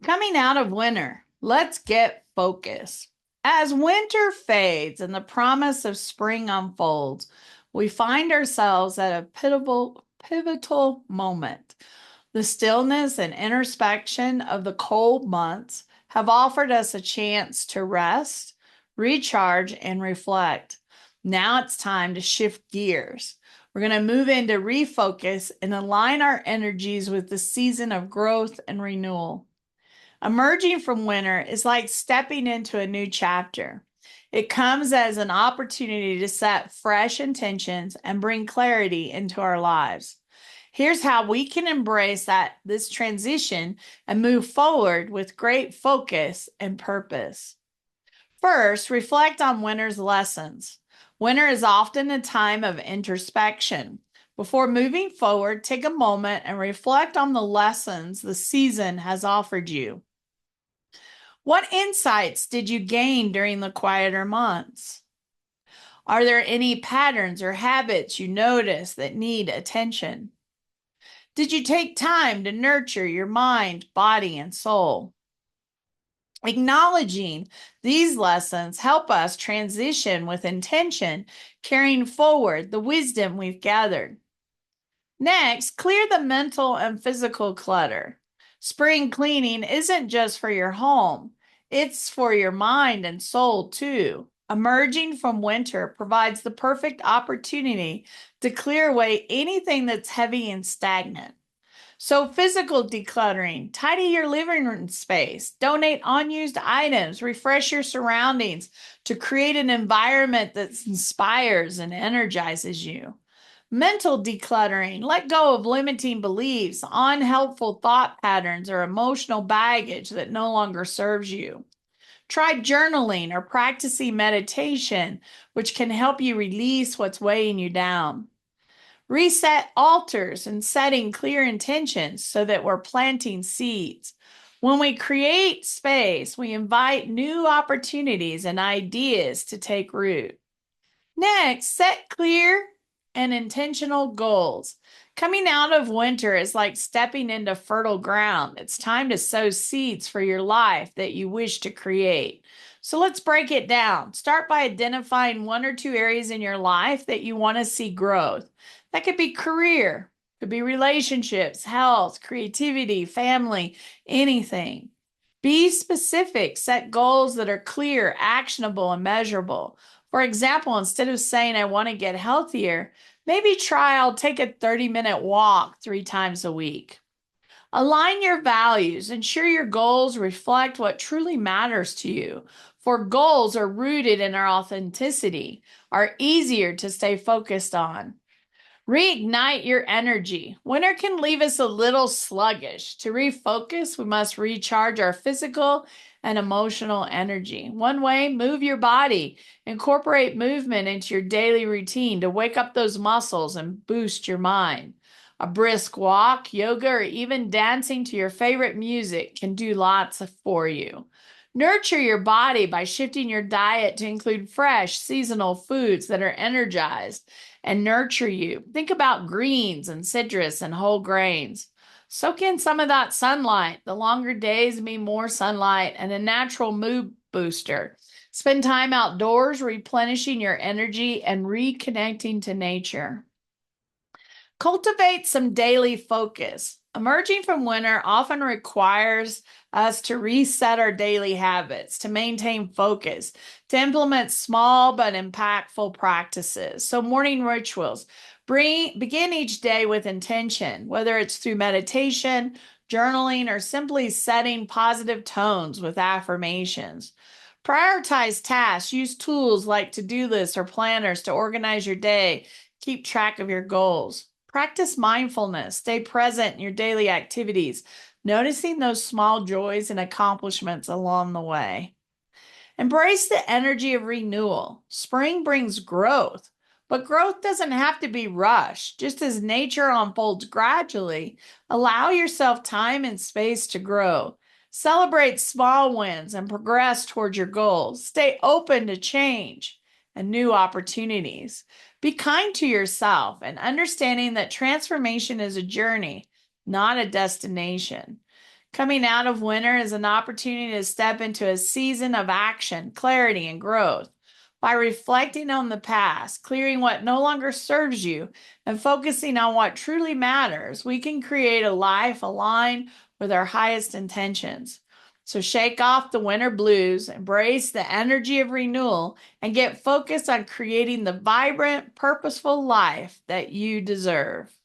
Coming out of winter, let's get focused. As winter fades and the promise of spring unfolds, we find ourselves at a pivotal moment. The stillness and introspection of the cold months have offered us a chance to rest, recharge, and reflect. Now it's time to shift gears. We're going to move into refocus and align our energies with the season of growth and renewal. Emerging from winter is like stepping into a new chapter. It comes as an opportunity to set fresh intentions and bring clarity into our lives. Here's how we can embrace this transition and move forward with great focus and purpose. First, reflect on winter's lessons. Winter is often a time of introspection. Before moving forward, take a moment and reflect on the lessons the season has offered you. What insights did you gain during the quieter months? Are there any patterns or habits you notice that need attention? Did you take time to nurture your mind, body, and soul? Acknowledging these lessons help us transition with intention, carrying forward the wisdom we've gathered. Next, clear the mental and physical clutter. Spring cleaning isn't just for your home, it's for your mind and soul too. Emerging from winter provides the perfect opportunity to clear away anything that's heavy and stagnant. So, physical decluttering, tidy your living room space, donate unused items, refresh your surroundings to create an environment that inspires and energizes you. Mental decluttering, let go of limiting beliefs, unhelpful thought patterns, or emotional baggage that no longer serves you. Try journaling or practicing meditation, which can help you release what's weighing you down. Reset altars and setting clear intentions so that we're planting seeds. When we create space, we invite new opportunities and ideas to take root. Next, set clear and intentional goals. Coming out of winter is like stepping into fertile ground. It's time to sow seeds for your life that you wish to create. So let's break it down. Start by identifying one or two areas in your life that you want to see growth. That could be career, could be relationships, health, creativity, family, anything. Be specific, set goals that are clear, actionable, and measurable. For example, instead of saying, I want to get healthier, maybe try, I'll take a 30-minute walk 3 times a week. Align your values. Ensure your goals reflect what truly matters to you. For goals are rooted in our authenticity, are easier to stay focused on. Reignite your energy. Winter can leave us a little sluggish. To refocus, we must recharge our physical and emotional energy. One way, move your body. Incorporate movement into your daily routine to wake up those muscles and boost your mind. A brisk walk, yoga, or even dancing to your favorite music can do lots for you. Nurture your body by shifting your diet to include fresh, seasonal foods that are energized and nurture you. Think about greens and citrus and whole grains. Soak in some of that sunlight. The longer days mean more sunlight and a natural mood booster. Spend time outdoors, replenishing your energy and reconnecting to nature. Cultivate some daily focus. Emerging from winter often requires us to reset our daily habits, to maintain focus, to implement small but impactful practices. So, morning rituals. Begin each day with intention, whether it's through meditation, journaling, or simply setting positive tones with affirmations. Prioritize tasks. Use tools like to-do lists or planners to organize your day. Keep track of your goals. Practice mindfulness. Stay present in your daily activities, noticing those small joys and accomplishments along the way. Embrace the energy of renewal. Spring brings growth, but growth doesn't have to be rushed. Just as nature unfolds gradually, allow yourself time and space to grow. Celebrate small wins and progress towards your goals. Stay open to change and new opportunities. Be kind to yourself and understanding that transformation is a journey, not a destination. Coming out of winter is an opportunity to step into a season of action, clarity, and growth. By reflecting on the past, clearing what no longer serves you, and focusing on what truly matters, we can create a life aligned with our highest intentions. So shake off the winter blues, embrace the energy of renewal, and get focused on creating the vibrant, purposeful life that you deserve.